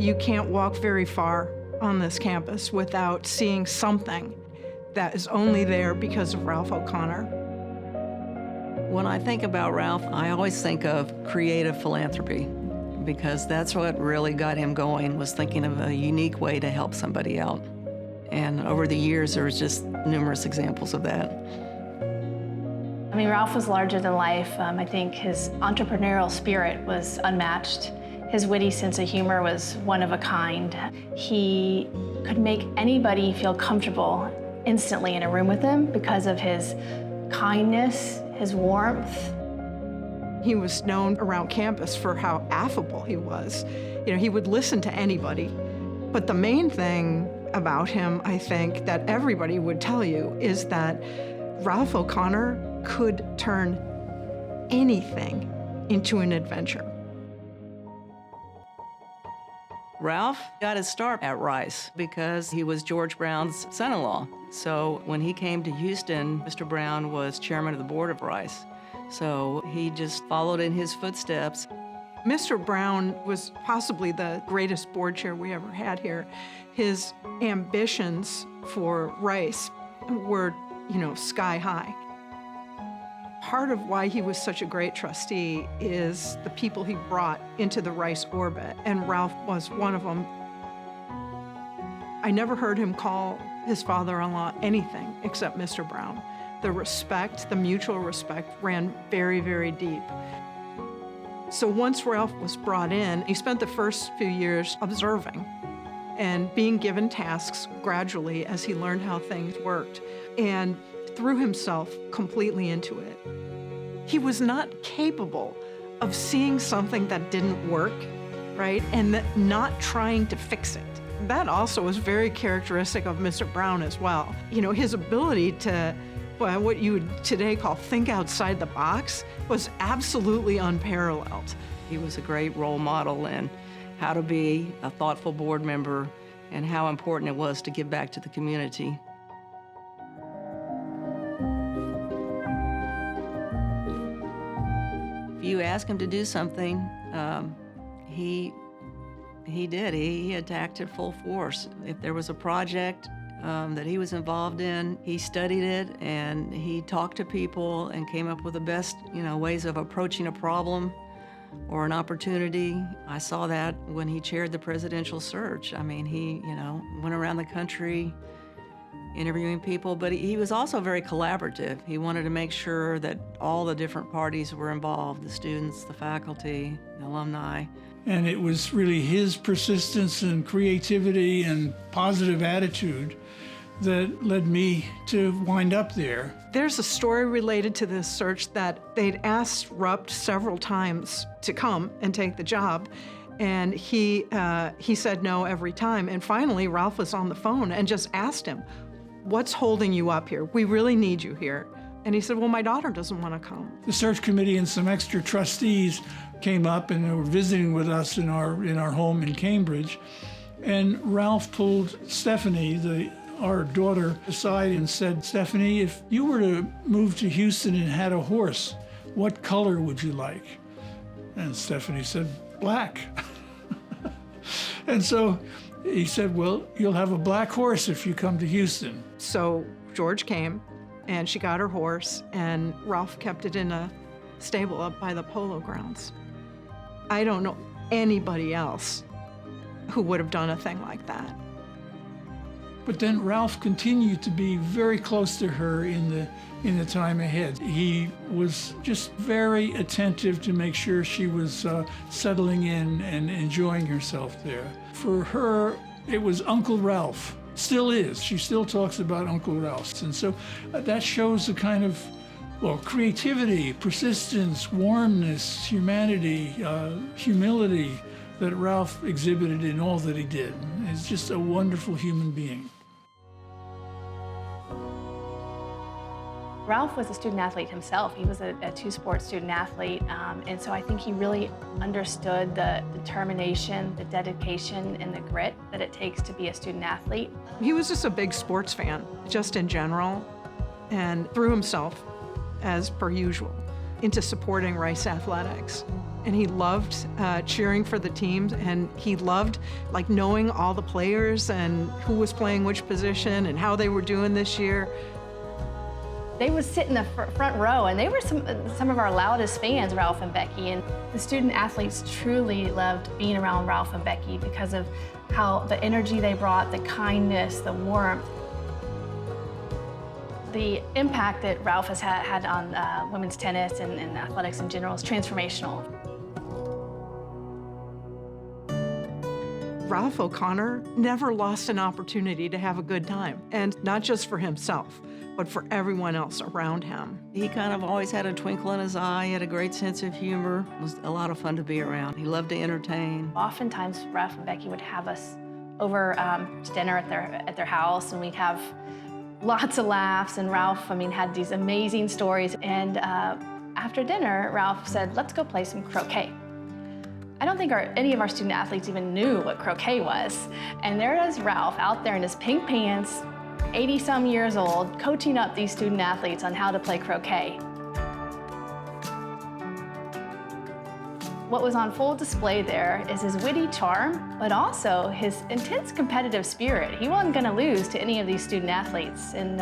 you can't walk very far on this campus without seeing something that is only there because of Ralph O'Connor. When I think about Ralph, I always think of creative philanthropy, because that's what really got him going, was thinking of a unique way to help somebody out. And over the years, there was just numerous examples of that. I mean, Ralph was larger than life. I think his entrepreneurial spirit was unmatched. His witty sense of humor was one of a kind. He could make anybody feel comfortable instantly in a room with him because of his kindness, his warmth. He was known around campus for how affable he was. You know, he would listen to anybody. But the main thing about him, I think, that everybody would tell you is that Ralph O'Connor could turn anything into an adventure. Ralph got his start at Rice because he was George Brown's son-in-law. So when he came to Houston, Mr. Brown was chairman of the board of Rice. So he just followed in his footsteps. Mr. Brown was possibly the greatest board chair we ever had here. His ambitions for Rice were, sky high. Part of why he was such a great trustee is the people he brought into the Rice orbit, and Ralph was one of them. I never heard him call his father-in-law anything except Mr. Brown. The respect, the mutual respect, ran very, very deep. So once Ralph was brought in, he spent the first few years observing and being given tasks gradually as he learned how things worked, and threw himself completely into it. He was not capable of seeing something that didn't work, right, and not trying to fix it. That also was very characteristic of Mr. Brown as well. His ability to, what you would today call think outside the box, was absolutely unparalleled. He was a great role model in how to be a thoughtful board member and how important it was to give back to the community. If you ask him to do something, he did. He attacked it full force. If there was a project that he was involved in, he studied it and he talked to people and came up with the best, ways of approaching a problem or an opportunity. I saw that when he chaired the presidential search. I mean, he, went around the country interviewing people, but he was also very collaborative. He wanted to make sure that all the different parties were involved, the students, the faculty, the alumni. And it was really his persistence and creativity and positive attitude that led me to wind up there. There's a story related to this search that they'd asked Rupp several times to come and take the job, and he said no every time. And finally, Ralph was on the phone and just asked him, "What's holding you up here? We really need you here." And he said, "Well, my daughter doesn't want to come." The search committee and some extra trustees came up and they were visiting with us in our home in Cambridge. And Ralph pulled Stephanie, our daughter, aside and said, "Stephanie, if you were to move to Houston and had a horse, what color would you like?" And Stephanie said, "Black." And so he said, "Well, you'll have a black horse if you come to Houston." So George came, and she got her horse, and Ralph kept it in a stable up by the polo grounds. I don't know anybody else who would have done a thing like that. But then Ralph continued to be very close to her in the time ahead. He was just very attentive to make sure she was settling in and enjoying herself there. For her, it was Uncle Ralph. Still is. She still talks about Uncle Ralph. And so that shows the kind of, creativity, persistence, warmness, humanity, humility that Ralph exhibited in all that he did. He's just a wonderful human being. Ralph was a student athlete himself. He was a two-sport student athlete, and so I think he really understood the determination, the dedication, and the grit that it takes to be a student athlete. He was just a big sports fan, just in general, and threw himself, as per usual, into supporting Rice athletics. and he loved cheering for the teams, and he loved like knowing all the players and who was playing which position and how they were doing this year. They would sit in the front row, and they were some of our loudest fans, Ralph and Becky. And the student athletes truly loved being around Ralph and Becky because of how the energy they brought, the kindness, the warmth. The impact that Ralph has had on women's tennis and athletics in general is transformational. Ralph O'Connor never lost an opportunity to have a good time, and not just for himself, but for everyone else around him. He kind of always had a twinkle in his eye. He had a great sense of humor. It was a lot of fun to be around. He loved to entertain. Oftentimes, Ralph and Becky would have us over to dinner at their house, and we'd have lots of laughs. And Ralph, had these amazing stories. And after dinner, Ralph said, "Let's go play some croquet." I don't think any of our student athletes even knew what croquet was. And there is Ralph out there in his pink pants, 80-some years old, coaching up these student athletes on how to play croquet. What was on full display there is his witty charm, but also his intense competitive spirit. He wasn't gonna lose to any of these student athletes. And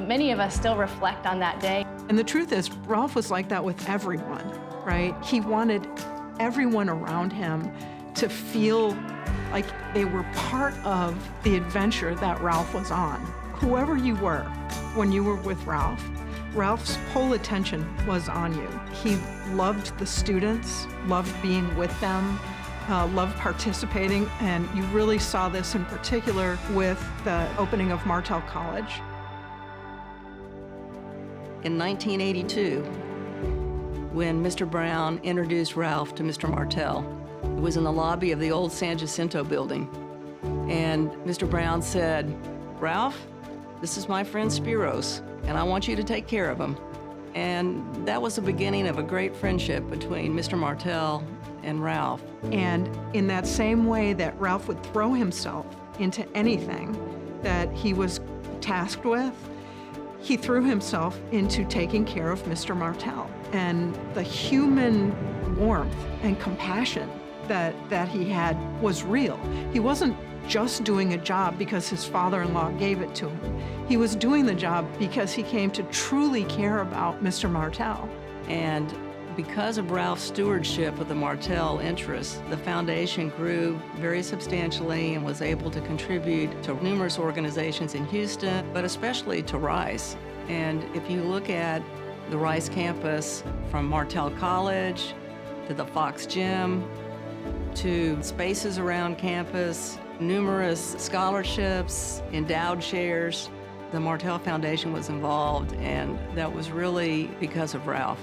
many of us still reflect on that day. And the truth is, Ralph was like that with everyone, right? He wanted everyone around him to feel like they were part of the adventure that Ralph was on. Whoever you were when you were with Ralph, Ralph's whole attention was on you. He loved the students, loved being with them, loved participating, and you really saw this in particular with the opening of Martell College. In 1982, when Mr. Brown introduced Ralph to Mr. Martell, it was in the lobby of the old San Jacinto building. And Mr. Brown said, "Ralph, this is my friend Spiros, and I want you to take care of him." And that was the beginning of a great friendship between Mr. Martell and Ralph. And in that same way that Ralph would throw himself into anything that he was tasked with, he threw himself into taking care of Mr. Martell. And the human warmth and compassion that he had was real. He wasn't just doing a job because his father-in-law gave it to him. He was doing the job because he came to truly care about Mr. Martell. And because of Ralph's stewardship of the Martell interests, the foundation grew very substantially and was able to contribute to numerous organizations in Houston, but especially to Rice. And if you look at the Rice campus, from Martell College to the Fox Gym to spaces around campus, numerous scholarships, endowed chairs, the Martell Foundation was involved, and that was really because of Ralph.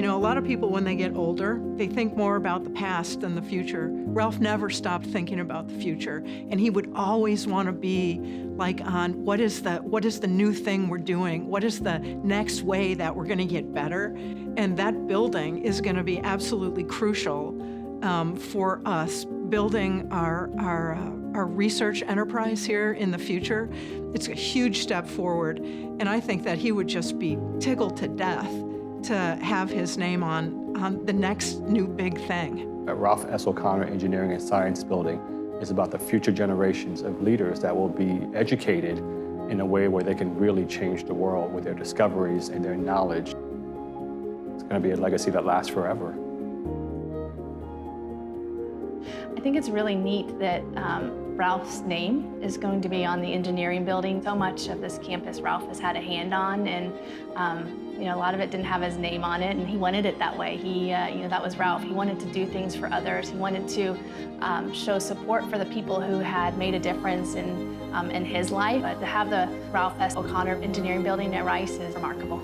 A lot of people, when they get older, they think more about the past than the future. Ralph never stopped thinking about the future, and he would always want to be like on what is the new thing we're doing? What is the next way that we're going to get better? And that building is going to be absolutely crucial for us building our research enterprise here in the future. It's a huge step forward, and I think that he would just be tickled to death to have his name on the next new big thing. Ralph S. O'Connor Engineering and Science Building is about the future generations of leaders that will be educated in a way where they can really change the world with their discoveries and their knowledge. It's going to be a legacy that lasts forever. I think it's really neat that Ralph's name is going to be on the engineering building. So much of this campus Ralph has had a hand on, and a lot of it didn't have his name on it, and he wanted it that way. That was Ralph. He wanted to do things for others. He wanted to show support for the people who had made a difference in his life. But to have the Ralph S. O'Connor Engineering Building at Rice is remarkable.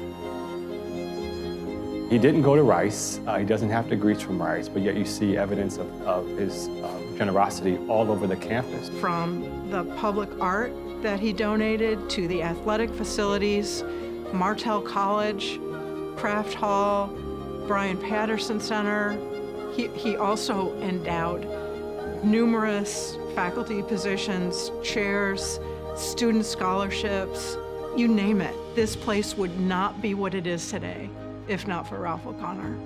He didn't go to Rice. He doesn't have degrees from Rice, but yet you see evidence of his generosity all over the campus. From the public art that he donated to the athletic facilities, Martell College, Craft Hall, Brian Patterson Center. He also endowed numerous faculty positions, chairs, student scholarships, you name it. This place would not be what it is today if not for Ralph O'Connor.